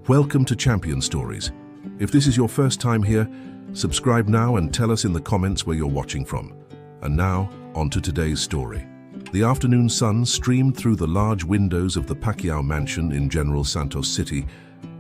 Welcome to Champion Stories. If this is your first time here, subscribe now and tell us in the comments where you're watching from. And now, on to today's story. The afternoon sun streamed through the large windows of the Pacquiao mansion in General Santos City,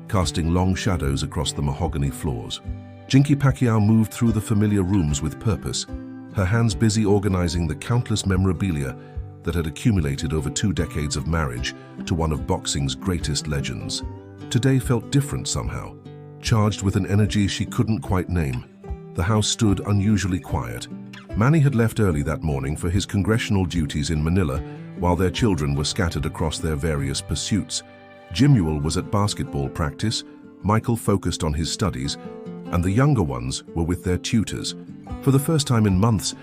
casting long shadows across the mahogany floors. Jinkee Pacquiao moved through the familiar rooms with purpose, her hands busy organizing the countless memorabilia that had accumulated over 2 decades of marriage to one of boxing's greatest legends. Today felt different somehow, charged with an energy she couldn't quite name. The house stood unusually quiet. Manny had left early that morning for his congressional duties in Manila, while their children were scattered across their various pursuits. Jimuel was at basketball practice, Michael focused on his studies, and the younger ones were with their tutors. For the first time in months,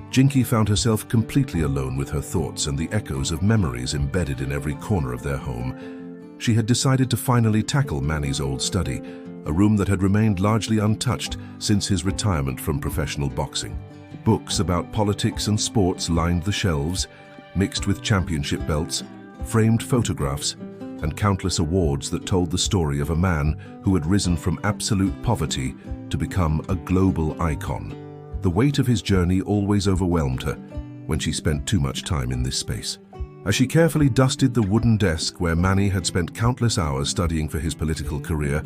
Jinkee found herself completely alone with her thoughts and the echoes of memories embedded in every corner of their home. She had decided to finally tackle Manny's old study, a room that had remained largely untouched since his retirement from professional boxing. Books about politics and sports lined the shelves, mixed with championship belts, framed photographs, and countless awards that told the story of a man who had risen from absolute poverty to become a global icon. The weight of his journey always overwhelmed her when she spent too much time in this space. As she carefully dusted the wooden desk where Manny had spent countless hours studying for his political career,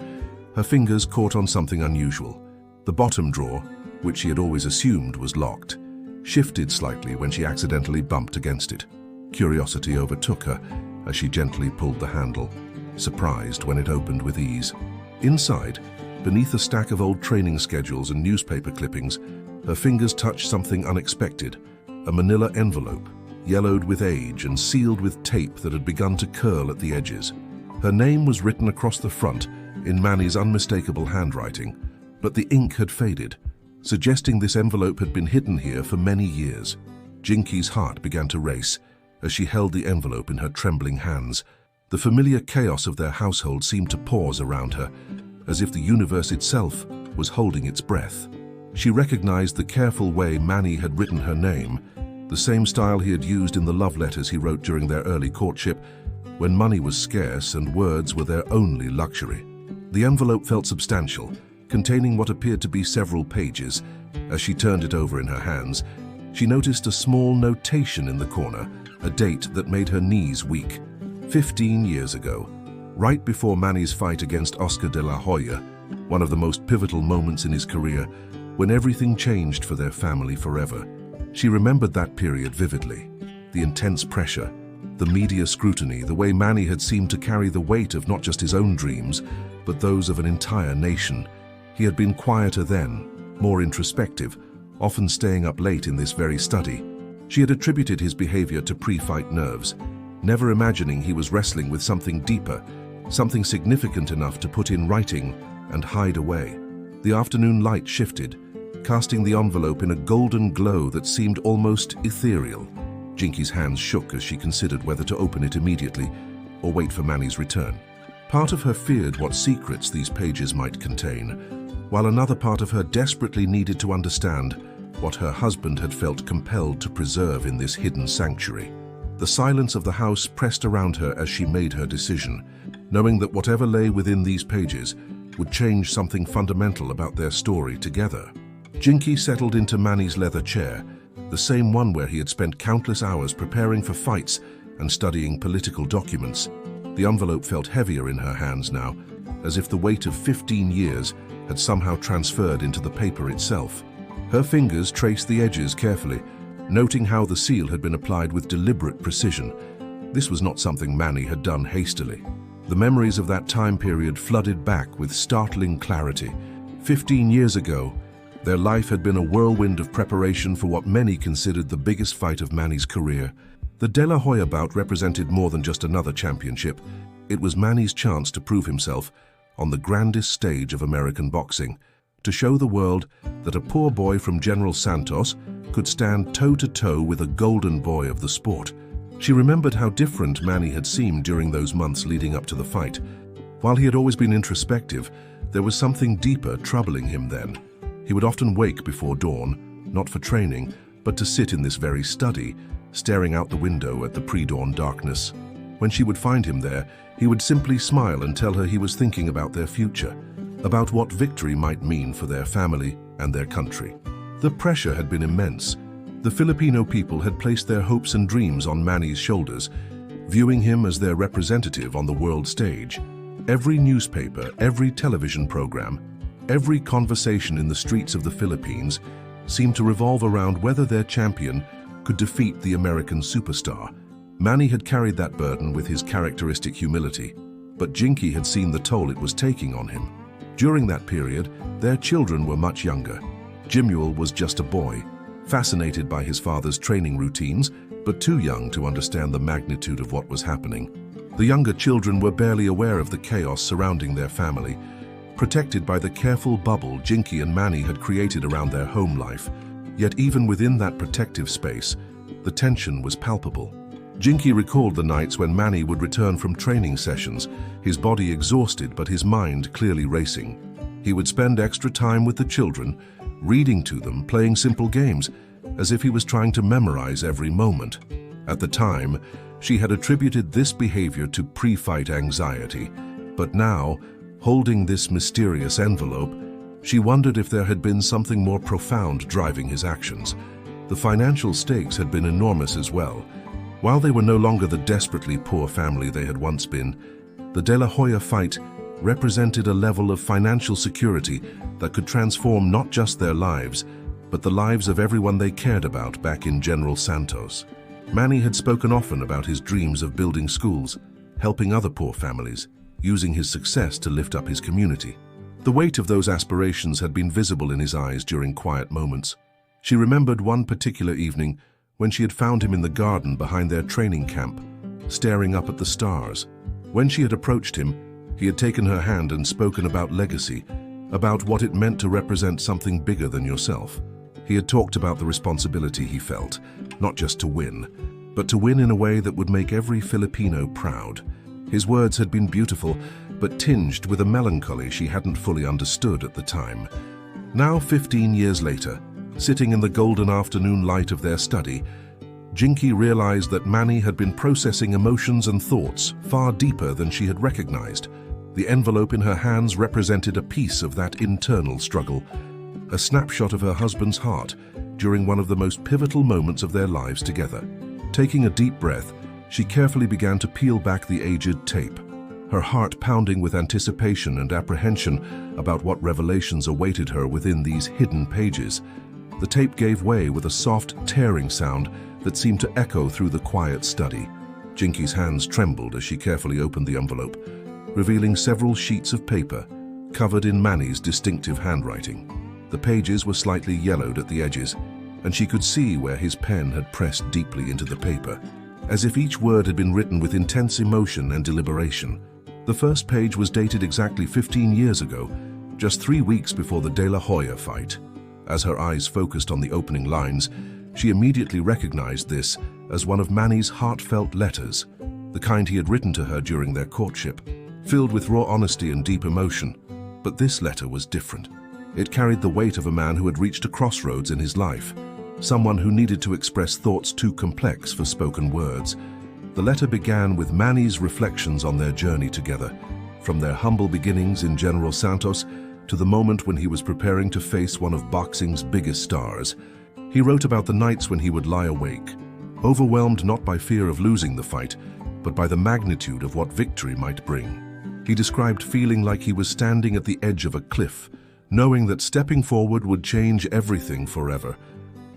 her fingers caught on something unusual. The bottom drawer, which she had always assumed was locked, shifted slightly when she accidentally bumped against it. Curiosity overtook her as she gently pulled the handle, surprised when it opened with ease. Inside, beneath a stack of old training schedules and newspaper clippings, her fingers touched something unexpected, a manila envelope, yellowed with age and sealed with tape that had begun to curl at the edges. Her name was written across the front in Manny's unmistakable handwriting, but the ink had faded, suggesting this envelope had been hidden here for many years. Jinkee's heart began to race as she held the envelope in her trembling hands. The familiar chaos of their household seemed to pause around her, as if the universe itself was holding its breath. She recognized the careful way Manny had written her name, the same style he had used in the love letters he wrote during their early courtship, when money was scarce and words were their only luxury. The envelope felt substantial, containing what appeared to be several pages. As she turned it over in her hands, she noticed a small notation in the corner, a date that made her knees weak. 15 years ago, right before Manny's fight against Oscar de la Hoya, one of the most pivotal moments in his career, when everything changed for their family forever. She remembered that period vividly. The intense pressure, the media scrutiny, the way Manny had seemed to carry the weight of not just his own dreams, but those of an entire nation. He had been quieter then, more introspective, often staying up late in this very study. She had attributed his behavior to pre-fight nerves, never imagining he was wrestling with something deeper, something significant enough to put in writing and hide away. The afternoon light shifted, casting the envelope in a golden glow that seemed almost ethereal. Jinkee's hands shook as she considered whether to open it immediately or wait for Manny's return. Part of her feared what secrets these pages might contain, while another part of her desperately needed to understand what her husband had felt compelled to preserve in this hidden sanctuary. The silence of the house pressed around her as she made her decision, knowing that whatever lay within these pages would change something fundamental about their story together. Jinkee settled into Manny's leather chair, the same one where he had spent countless hours preparing for fights and studying political documents. The envelope felt heavier in her hands now, as if the weight of 15 years had somehow transferred into the paper itself. Her fingers traced the edges carefully, noting how the seal had been applied with deliberate precision. This was not something Manny had done hastily. The memories of that time period flooded back with startling clarity. 15 years ago, their life had been a whirlwind of preparation for what many considered the biggest fight of Manny's career. The De La Hoya bout represented more than just another championship. It was Manny's chance to prove himself on the grandest stage of American boxing, to show the world that a poor boy from General Santos could stand toe-to-toe with a golden boy of the sport. She remembered how different Manny had seemed during those months leading up to the fight. While he had always been introspective, there was something deeper troubling him then. He would often wake before dawn, not for training, but to sit in this very study, staring out the window at the pre-dawn darkness. When she would find him there, he would simply smile and tell her he was thinking about their future, about what victory might mean for their family and their country. The pressure had been immense. The Filipino people had placed their hopes and dreams on Manny's shoulders, viewing him as their representative on the world stage. Every newspaper, every television program, every conversation in the streets of the Philippines seemed to revolve around whether their champion could defeat the American superstar. Manny had carried that burden with his characteristic humility, but Jinkee had seen the toll it was taking on him. During that period, their children were much younger. Jimuel was just a boy, fascinated by his father's training routines, but too young to understand the magnitude of what was happening. The younger children were barely aware of the chaos surrounding their family, protected by the careful bubble Jinkee and Manny had created around their home life. Yet even within that protective space, the tension was palpable. Jinkee recalled the nights when Manny would return from training sessions, his body exhausted but his mind clearly racing. He would spend extra time with the children, reading to them, playing simple games, as if he was trying to memorize every moment. At the time, she had attributed this behavior to pre-fight anxiety, but now, holding this mysterious envelope, she wondered if there had been something more profound driving his actions. The financial stakes had been enormous as well. While they were no longer the desperately poor family they had once been, the De La Hoya fight represented a level of financial security that could transform not just their lives, but the lives of everyone they cared about back in General Santos. Manny had spoken often about his dreams of building schools, helping other poor families, using his success to lift up his community. The weight of those aspirations had been visible in his eyes during quiet moments. She remembered one particular evening when she had found him in the garden behind their training camp, staring up at the stars. When she had approached him, he had taken her hand and spoken about legacy, about what it meant to represent something bigger than yourself. He had talked about the responsibility he felt, not just to win, but to win in a way that would make every Filipino proud. His words had been beautiful, but tinged with a melancholy she hadn't fully understood at the time. Now, 15 years later, sitting in the golden afternoon light of their study, Jinkee realized that Manny had been processing emotions and thoughts far deeper than she had recognized. The envelope in her hands represented a piece of that internal struggle, a snapshot of her husband's heart during one of the most pivotal moments of their lives together. Taking a deep breath, she carefully began to peel back the aged tape, her heart pounding with anticipation and apprehension about what revelations awaited her within these hidden pages. The tape gave way with a soft, tearing sound that seemed to echo through the quiet study. Jinkee's hands trembled as she carefully opened the envelope, revealing several sheets of paper covered in Manny's distinctive handwriting. The pages were slightly yellowed at the edges, and she could see where his pen had pressed deeply into the paper, as if each word had been written with intense emotion and deliberation. The first page was dated exactly 15 years ago, just 3 weeks before the De La Hoya fight. As her eyes focused on the opening lines, she immediately recognized this as one of Manny's heartfelt letters, the kind he had written to her during their courtship, filled with raw honesty and deep emotion. But this letter was different. It carried the weight of a man who had reached a crossroads in his life, someone who needed to express thoughts too complex for spoken words. The letter began with Manny's reflections on their journey together, from their humble beginnings in General Santos to the moment when he was preparing to face one of boxing's biggest stars. He wrote about the nights when he would lie awake, overwhelmed not by fear of losing the fight, but by the magnitude of what victory might bring. He described feeling like he was standing at the edge of a cliff, knowing that stepping forward would change everything forever,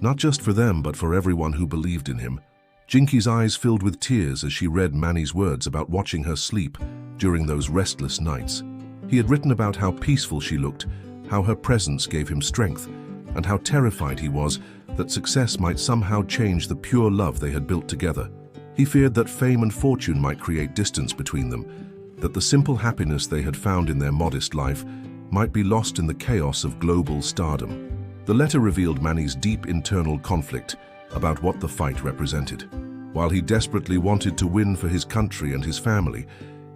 not just for them, but for everyone who believed in him. Jinkee's eyes filled with tears as she read Manny's words about watching her sleep during those restless nights. He had written about how peaceful she looked, how her presence gave him strength, and how terrified he was that success might somehow change the pure love they had built together. He feared that fame and fortune might create distance between them, that the simple happiness they had found in their modest life might be lost in the chaos of global stardom. The letter revealed Manny's deep internal conflict about what the fight represented. While he desperately wanted to win for his country and his family,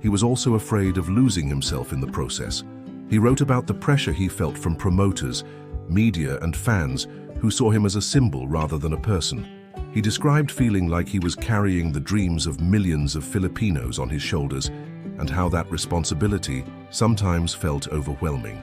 he was also afraid of losing himself in the process. He wrote about the pressure he felt from promoters, media, and fans who saw him as a symbol rather than a person. He described feeling like he was carrying the dreams of millions of Filipinos on his shoulders and how that responsibility sometimes felt overwhelming.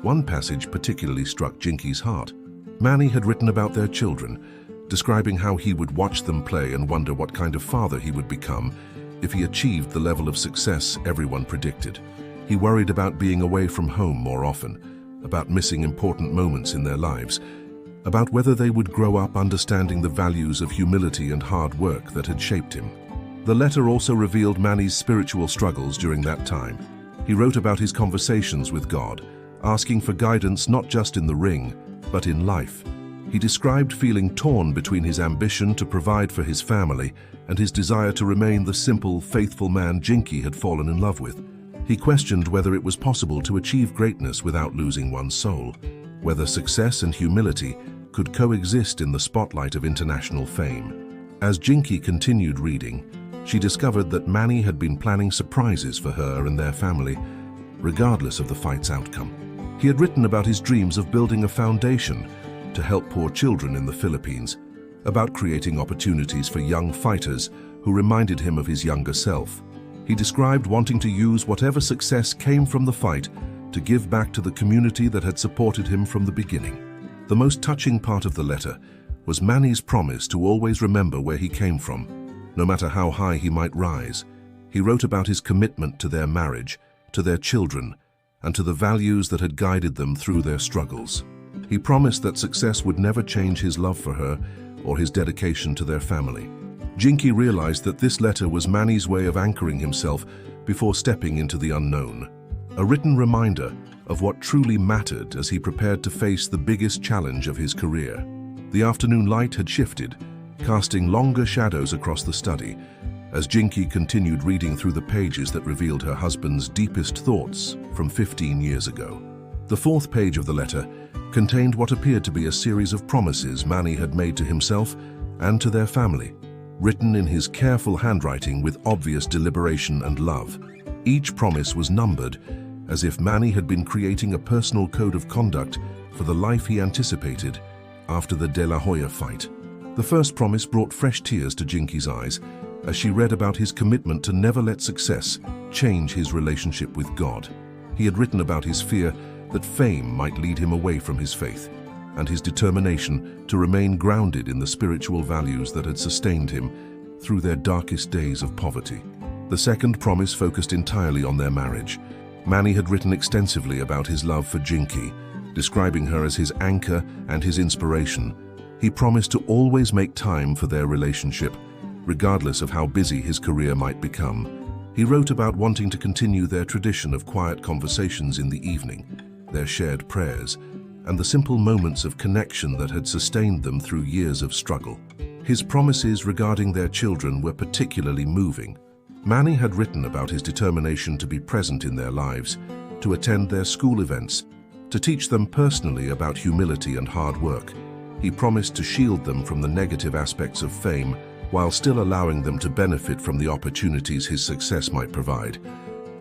One passage particularly struck Jinkee's heart. Manny had written about their children, describing how he would watch them play and wonder what kind of father he would become if he achieved the level of success everyone predicted. He worried about being away from home more often, about missing important moments in their lives, about whether they would grow up understanding the values of humility and hard work that had shaped him. The letter also revealed Manny's spiritual struggles during that time. He wrote about his conversations with God, asking for guidance not just in the ring, but in life. He described feeling torn between his ambition to provide for his family and his desire to remain the simple, faithful man Jinkee had fallen in love with. He questioned whether it was possible to achieve greatness without losing one's soul, whether success and humility could coexist in the spotlight of international fame. As Jinkee continued reading, she discovered that Manny had been planning surprises for her and their family, regardless of the fight's outcome. He had written about his dreams of building a foundation to help poor children in the Philippines, about creating opportunities for young fighters who reminded him of his younger self. He described wanting to use whatever success came from the fight to give back to the community that had supported him from the beginning. The most touching part of the letter was Manny's promise to always remember where he came from, no matter how high he might rise. He wrote about his commitment to their marriage, to their children, and to the values that had guided them through their struggles. He promised that success would never change his love for her or his dedication to their family. Jinkee realized that this letter was Manny's way of anchoring himself before stepping into the unknown, a written reminder of what truly mattered as he prepared to face the biggest challenge of his career. The afternoon light had shifted, casting longer shadows across the study, as Jinkee continued reading through the pages that revealed her husband's deepest thoughts from 15 years ago. The fourth page of the letter contained what appeared to be a series of promises Manny had made to himself and to their family, written in his careful handwriting with obvious deliberation and love. Each promise was numbered, as if Manny had been creating a personal code of conduct for the life he anticipated after the De La Hoya fight. The first promise brought fresh tears to Jinkee's eyes as she read about his commitment to never let success change his relationship with God. He had written about his fear that fame might lead him away from his faith, and his determination to remain grounded in the spiritual values that had sustained him through their darkest days of poverty. The second promise focused entirely on their marriage. Manny had written extensively about his love for Jinkee, describing her as his anchor and his inspiration. He promised to always make time for their relationship, regardless of how busy his career might become. He wrote about wanting to continue their tradition of quiet conversations in the evening, their shared prayers, and the simple moments of connection that had sustained them through years of struggle. His promises regarding their children were particularly moving. Manny had written about his determination to be present in their lives, to attend their school events, to teach them personally about humility and hard work. He promised to shield them from the negative aspects of fame while still allowing them to benefit from the opportunities his success might provide.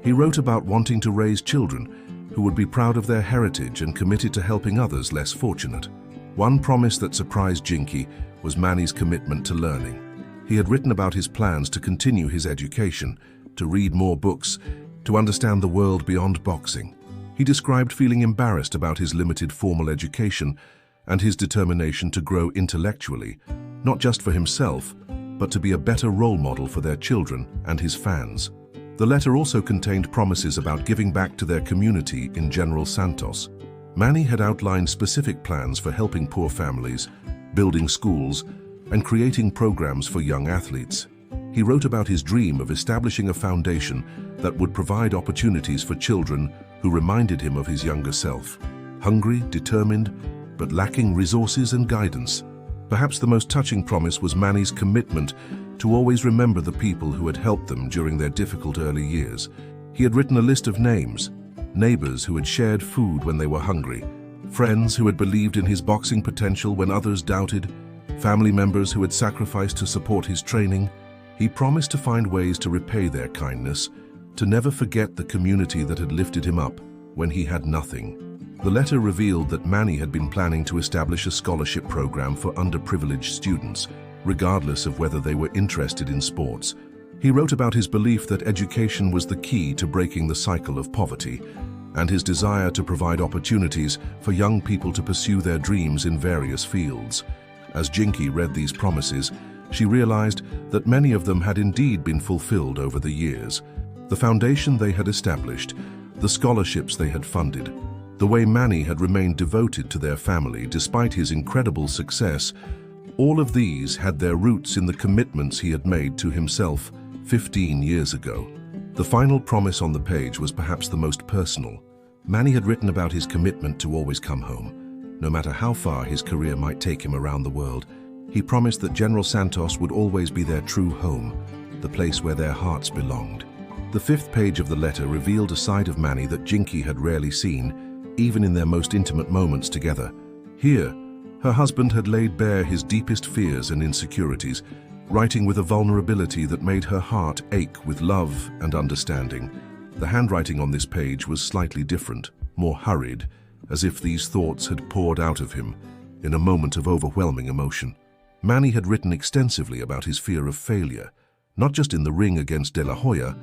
He wrote about wanting to raise children who would be proud of their heritage and committed to helping others less fortunate. One promise that surprised Jinkee was Manny's commitment to learning. He had written about his plans to continue his education, to read more books, to understand the world beyond boxing. He described feeling embarrassed about his limited formal education and his determination to grow intellectually, not just for himself, but to be a better role model for their children and his fans. The letter also contained promises about giving back to their community in General Santos. Manny had outlined specific plans for helping poor families, building schools, and creating programs for young athletes. He wrote about his dream of establishing a foundation that would provide opportunities for children who reminded him of his younger self, hungry, determined, but lacking resources and guidance. Perhaps the most touching promise was Manny's commitment to always remember the people who had helped them during their difficult early years. He had written a list of names, neighbors who had shared food when they were hungry, friends who had believed in his boxing potential when others doubted, family members who had sacrificed to support his training. He promised to find ways to repay their kindness, to never forget the community that had lifted him up when he had nothing. The letter revealed that Manny had been planning to establish a scholarship program for underprivileged students, regardless of whether they were interested in sports. He wrote about his belief that education was the key to breaking the cycle of poverty, and his desire to provide opportunities for young people to pursue their dreams in various fields. As Jinkee read these promises, she realized that many of them had indeed been fulfilled over the years. The foundation they had established, the scholarships they had funded, the way Manny had remained devoted to their family despite his incredible success, all of these had their roots in the commitments he had made to himself 15 years ago. The final promise on the page was perhaps the most personal. Manny had written about his commitment to always come home. No matter how far his career might take him around the world, he promised that General Santos would always be their true home, the place where their hearts belonged. The fifth page of the letter revealed a side of Manny that Jinkee had rarely seen, even in their most intimate moments together. Here, her husband had laid bare his deepest fears and insecurities, writing with a vulnerability that made her heart ache with love and understanding. The handwriting on this page was slightly different, more hurried, as if these thoughts had poured out of him in a moment of overwhelming emotion. Manny had written extensively about his fear of failure, not just in the ring against De La Hoya,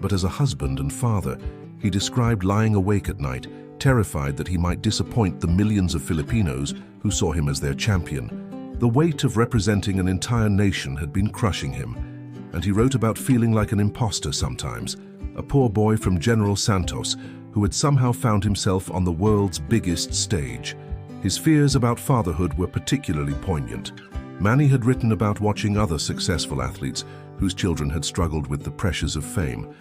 but as a husband and father. He described lying awake at night, terrified that he might disappoint the millions of Filipinos who saw him as their champion. The weight of representing an entire nation had been crushing him, and he wrote about feeling like an imposter sometimes, a poor boy from General Santos who had somehow found himself on the world's biggest stage. His fears about fatherhood were particularly poignant. Manny had written about watching other successful athletes whose children had struggled with the pressures of fame,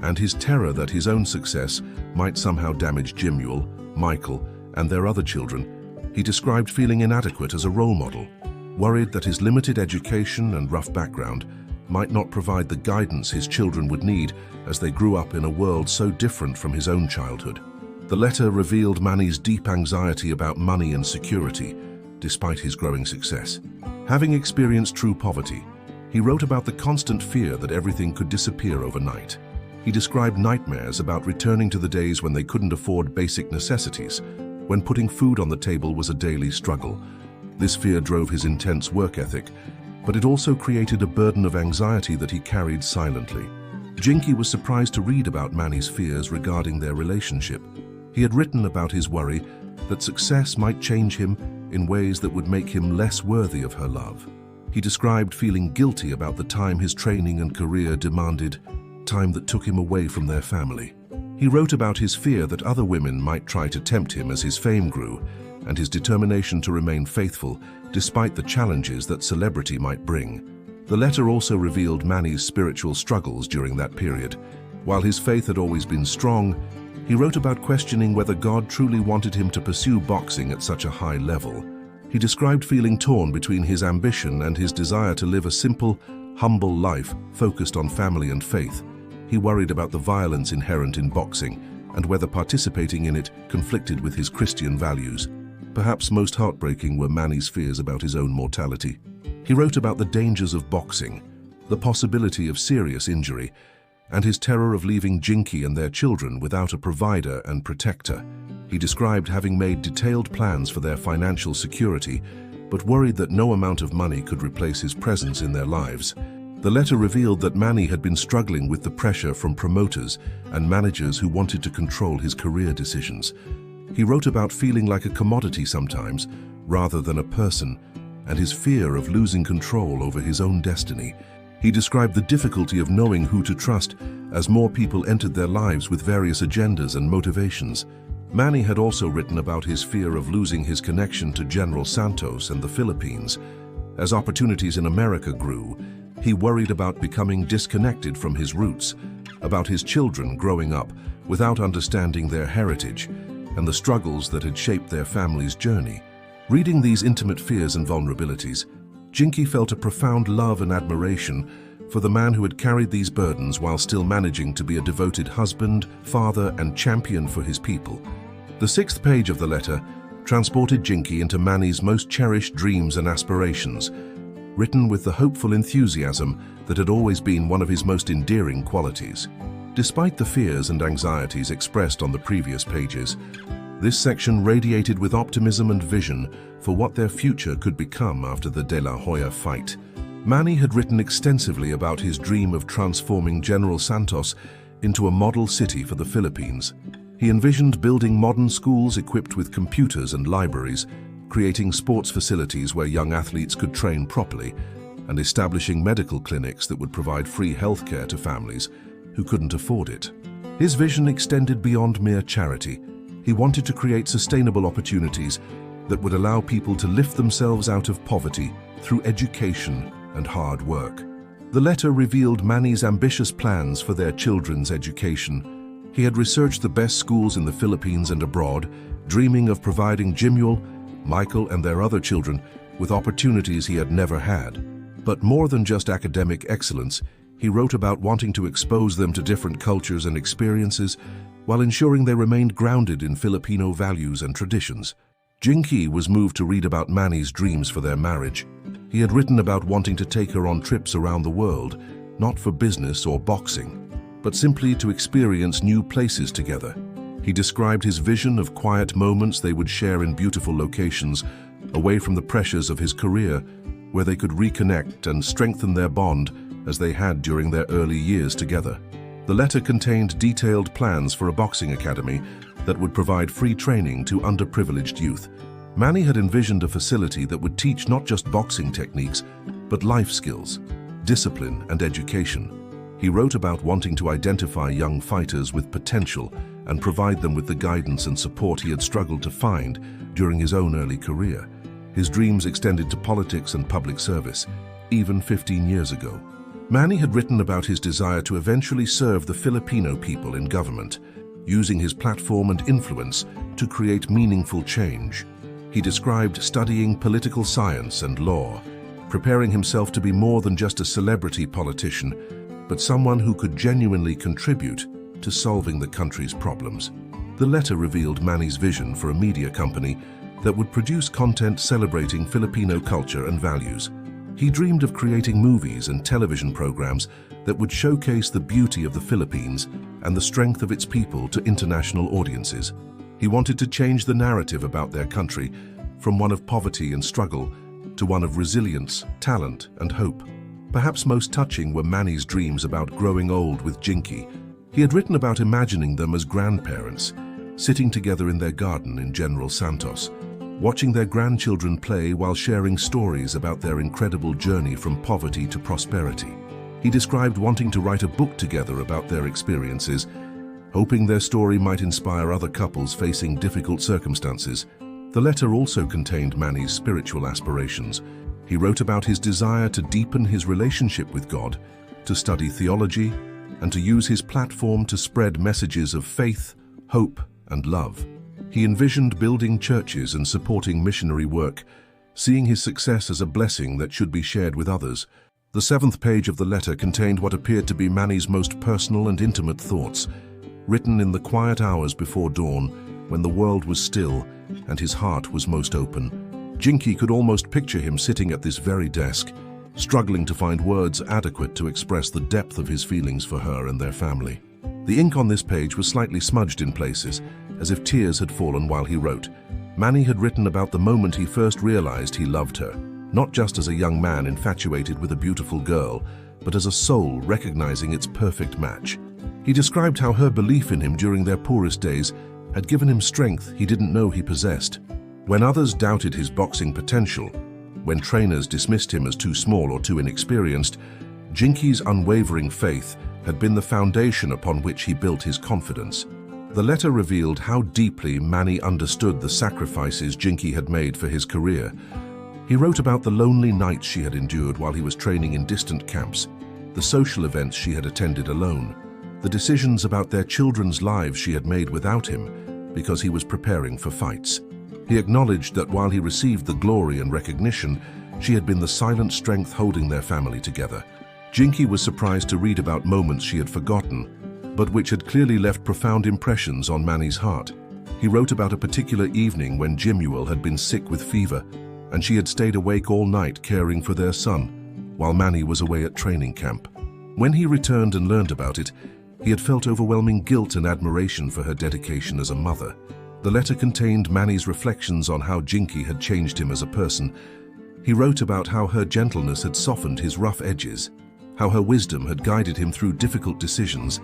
and his terror that his own success might somehow damage Jimuel, Michael, and their other children. He described feeling inadequate as a role model, worried that his limited education and rough background might not provide the guidance his children would need as they grew up in a world so different from his own childhood. The letter revealed Manny's deep anxiety about money and security, despite his growing success. Having experienced true poverty, he wrote about the constant fear that everything could disappear overnight. He described nightmares about returning to the days when they couldn't afford basic necessities, when putting food on the table was a daily struggle. This fear drove his intense work ethic, but it also created a burden of anxiety that he carried silently. Jinkee was surprised to read about Manny's fears regarding their relationship. He had written about his worry that success might change him in ways that would make him less worthy of her love. He described feeling guilty about the time his training and career demanded, time that took him away from their family. He wrote about his fear that other women might try to tempt him as his fame grew, and his determination to remain faithful despite the challenges that celebrity might bring. The letter also revealed Manny's spiritual struggles during that period. While his faith had always been strong, he wrote about questioning whether God truly wanted him to pursue boxing at such a high level. He described feeling torn between his ambition and his desire to live a simple, humble life focused on family and faith. He worried about the violence inherent in boxing and whether participating in it conflicted with his Christian values. Perhaps most heartbreaking were Manny's fears about his own mortality. He wrote about the dangers of boxing, the possibility of serious injury, and his terror of leaving Jinkee and their children without a provider and protector. He described having made detailed plans for their financial security, but worried that no amount of money could replace his presence in their lives. The letter revealed that Manny had been struggling with the pressure from promoters and managers who wanted to control his career decisions. He wrote about feeling like a commodity sometimes, rather than a person, and his fear of losing control over his own destiny. He described the difficulty of knowing who to trust as more people entered their lives with various agendas and motivations. Manny had also written about his fear of losing his connection to General Santos and the Philippines. As opportunities in America grew, he worried about becoming disconnected from his roots, about his children growing up without understanding their heritage, and the struggles that had shaped their family's journey. Reading these intimate fears and vulnerabilities, Jinkee felt a profound love and admiration for the man who had carried these burdens while still managing to be a devoted husband, father, and champion for his people. The sixth page of the letter transported Jinkee into Manny's most cherished dreams and aspirations, written with the hopeful enthusiasm that had always been one of his most endearing qualities. Despite the fears and anxieties expressed on the previous pages, this section radiated with optimism and vision for what their future could become after the De La Hoya fight. Manny had written extensively about his dream of transforming General Santos into a model city for the Philippines. He envisioned building modern schools equipped with computers and libraries, creating sports facilities where young athletes could train properly, and establishing medical clinics that would provide free healthcare to families who couldn't afford it. His vision extended beyond mere charity. He wanted to create sustainable opportunities that would allow people to lift themselves out of poverty through education and hard work. The letter revealed Manny's ambitious plans for their children's education. He had researched the best schools in the Philippines and abroad, dreaming of providing Jimuel, Michael, and their other children with opportunities he had never had. But more than just academic excellence, he wrote about wanting to expose them to different cultures and experiences while ensuring they remained grounded in Filipino values and traditions. Jinkee was moved to read about Manny's dreams for their marriage. He had written about wanting to take her on trips around the world, not for business or boxing, but simply to experience new places together. He described his vision of quiet moments they would share in beautiful locations, away from the pressures of his career, where they could reconnect and strengthen their bond as they had during their early years together. The letter contained detailed plans for a boxing academy that would provide free training to underprivileged youth. Manny had envisioned a facility that would teach not just boxing techniques, but life skills, discipline, and education. He wrote about wanting to identify young fighters with potential and provide them with the guidance and support he had struggled to find during his own early career. His dreams extended to politics and public service, even 15 years ago. Manny had written about his desire to eventually serve the Filipino people in government, using his platform and influence to create meaningful change. He described studying political science and law, preparing himself to be more than just a celebrity politician, but someone who could genuinely contribute to solving the country's problems. The letter revealed Manny's vision for a media company that would produce content celebrating Filipino culture and values. He dreamed of creating movies and television programs that would showcase the beauty of the Philippines and the strength of its people to international audiences. He wanted to change the narrative about their country from one of poverty and struggle to one of resilience, talent, and hope. Perhaps most touching were Manny's dreams about growing old with Jinkee. He had written about imagining them as grandparents, sitting together in their garden in General Santos, watching their grandchildren play while sharing stories about their incredible journey from poverty to prosperity. He described wanting to write a book together about their experiences, hoping their story might inspire other couples facing difficult circumstances. The letter also contained Manny's spiritual aspirations. He wrote about his desire to deepen his relationship with God, to study theology, and to use his platform to spread messages of faith, hope, and love. He envisioned building churches and supporting missionary work, seeing his success as a blessing that should be shared with others. The seventh page of the letter contained what appeared to be Manny's most personal and intimate thoughts, written in the quiet hours before dawn, when the world was still and his heart was most open. Jinkee could almost picture him sitting at this very desk, struggling to find words adequate to express the depth of his feelings for her and their family. The ink on this page was slightly smudged in places, as if tears had fallen while he wrote. Manny had written about the moment he first realized he loved her, not just as a young man infatuated with a beautiful girl, but as a soul recognizing its perfect match. He described how her belief in him during their poorest days had given him strength he didn't know he possessed. When others doubted his boxing potential, when trainers dismissed him as too small or too inexperienced, Jinkee's unwavering faith had been the foundation upon which he built his confidence. The letter revealed how deeply Manny understood the sacrifices Jinkee had made for his career. He wrote about the lonely nights she had endured while he was training in distant camps, the social events she had attended alone, the decisions about their children's lives she had made without him because he was preparing for fights. He acknowledged that while he received the glory and recognition, she had been the silent strength holding their family together. Jinkee was surprised to read about moments she had forgotten, but which had clearly left profound impressions on Manny's heart. He wrote about a particular evening when Jimuel had been sick with fever, and she had stayed awake all night caring for their son, while Manny was away at training camp. When he returned and learned about it, he had felt overwhelming guilt and admiration for her dedication as a mother. The letter contained Manny's reflections on how Jinkee had changed him as a person, He wrote about how her gentleness had softened his rough edges, how her wisdom had guided him through difficult decisions,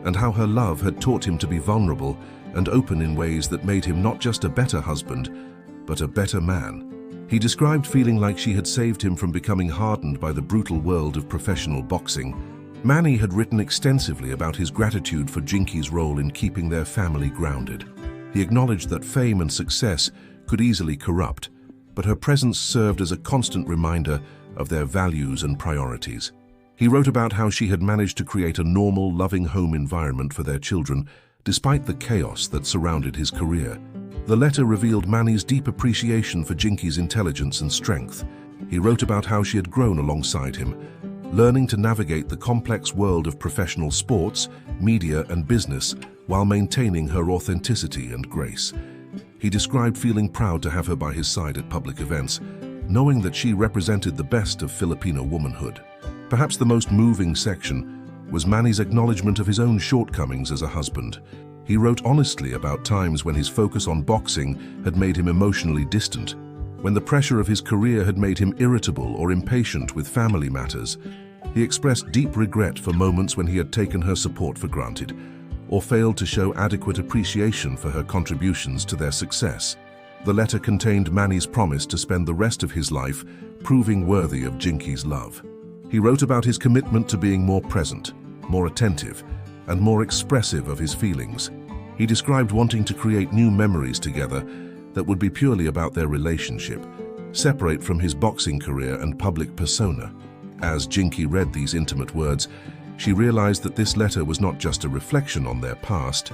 and how her love had taught him to be vulnerable and open in ways that made him not just a better husband, but a better man. He described feeling like she had saved him from becoming hardened by the brutal world of professional boxing. Manny had written extensively about his gratitude for Jinkee's role in keeping their family grounded. He acknowledged that fame and success could easily corrupt, but her presence served as a constant reminder of their values and priorities. He wrote about how she had managed to create a normal, loving home environment for their children, despite the chaos that surrounded his career. The letter revealed Manny's deep appreciation for Jinkee's intelligence and strength. He wrote about how she had grown alongside him, learning to navigate the complex world of professional sports, media, and business while maintaining her authenticity and grace. He described feeling proud to have her by his side at public events, knowing that she represented the best of Filipino womanhood. Perhaps the most moving section was Manny's acknowledgement of his own shortcomings as a husband. He wrote honestly about times when his focus on boxing had made him emotionally distant, when the pressure of his career had made him irritable or impatient with family matters. He expressed deep regret for moments when he had taken her support for granted, or failed to show adequate appreciation for her contributions to their success. The letter contained Manny's promise to spend the rest of his life proving worthy of Jinkee's love. He wrote about his commitment to being more present, more attentive, and more expressive of his feelings. He described wanting to create new memories together that would be purely about their relationship, separate from his boxing career and public persona. As Jinkee read these intimate words, she realized that this letter was not just a reflection on their past,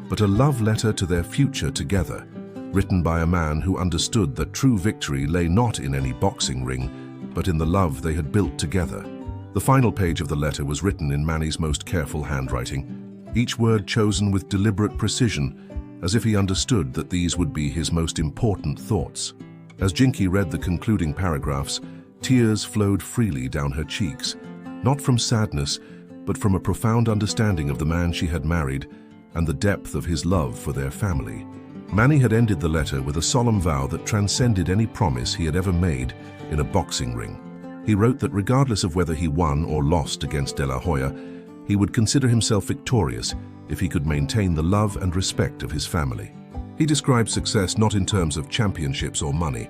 but a love letter to their future together, written by a man who understood that true victory lay not in any boxing ring, but in the love they had built together. The final page of the letter was written in Manny's most careful handwriting, each word chosen with deliberate precision, as if he understood that these would be his most important thoughts. As Jinkee read the concluding paragraphs, tears flowed freely down her cheeks, not from sadness, but from a profound understanding of the man she had married and the depth of his love for their family. Manny had ended the letter with a solemn vow that transcended any promise he had ever made in a boxing ring. He wrote that regardless of whether he won or lost against De La Hoya, he would consider himself victorious if he could maintain the love and respect of his family. He described success not in terms of championships or money,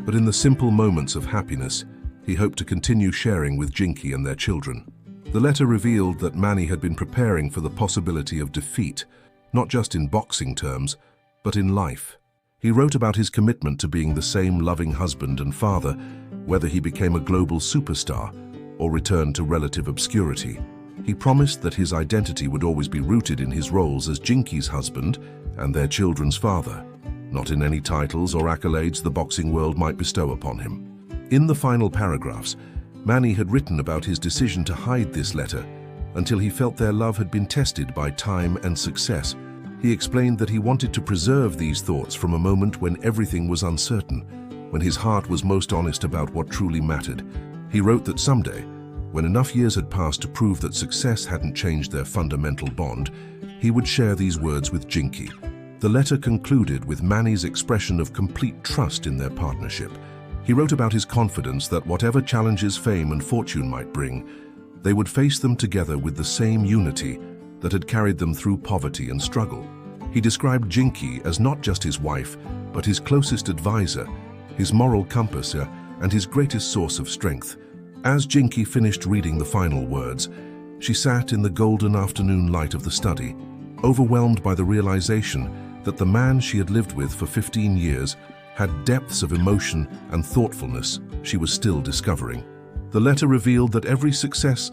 but in the simple moments of happiness he hoped to continue sharing with Jinkee and their children. The letter revealed that Manny had been preparing for the possibility of defeat, not just in boxing terms, but in life. He wrote about his commitment to being the same loving husband and father, whether he became a global superstar or returned to relative obscurity. He promised that his identity would always be rooted in his roles as Jinkee's husband and their children's father, not in any titles or accolades the boxing world might bestow upon him. In the final paragraphs, Manny had written about his decision to hide this letter until he felt their love had been tested by time and success. He explained that he wanted to preserve these thoughts from a moment when everything was uncertain, when his heart was most honest about what truly mattered. He wrote that someday, when enough years had passed to prove that success hadn't changed their fundamental bond, he would share these words with Jinkee. The letter concluded with Manny's expression of complete trust in their partnership. He wrote about his confidence that whatever challenges fame and fortune might bring, they would face them together with the same unity that had carried them through poverty and struggle. He described Jinkee as not just his wife, but his closest advisor, his moral compass, and his greatest source of strength. As Jinkee finished reading the final words, she sat in the golden afternoon light of the study, overwhelmed by the realization that the man she had lived with for 15 years had depths of emotion and thoughtfulness she was still discovering. The letter revealed that every success,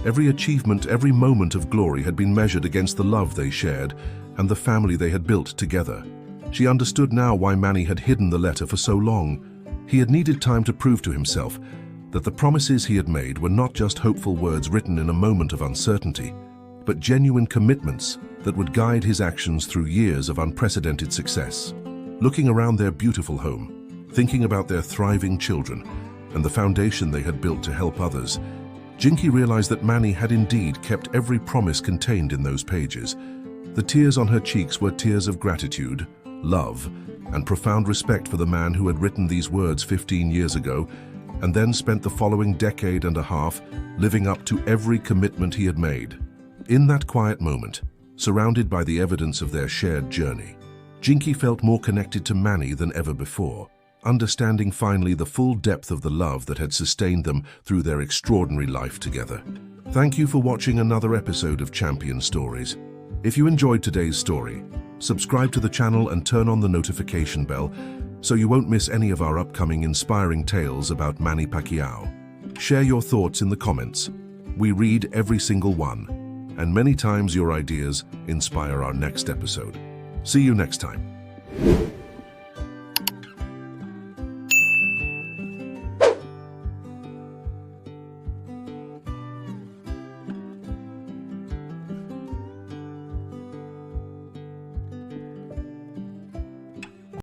every achievement, every moment of glory had been measured against the love they shared and the family they had built together. She understood now why Manny had hidden the letter for so long. He had needed time to prove to himself that the promises he had made were not just hopeful words written in a moment of uncertainty, but genuine commitments that would guide his actions through years of unprecedented success. Looking around their beautiful home, thinking about their thriving children and the foundation they had built to help others, Jinkee realized that Manny had indeed kept every promise contained in those pages. The tears on her cheeks were tears of gratitude, love, and profound respect for the man who had written these words 15 years ago and then spent the following decade and a half living up to every commitment he had made. In that quiet moment, surrounded by the evidence of their shared journey, Jinkee felt more connected to Manny than ever before, understanding finally the full depth of the love that had sustained them through their extraordinary life together. Thank you for watching another episode of Champion Stories. If you enjoyed today's story, subscribe to the channel and turn on the notification bell so you won't miss any of our upcoming inspiring tales about Manny Pacquiao. Share your thoughts in the comments. We read every single one, and many times your ideas inspire our next episode. See you next time.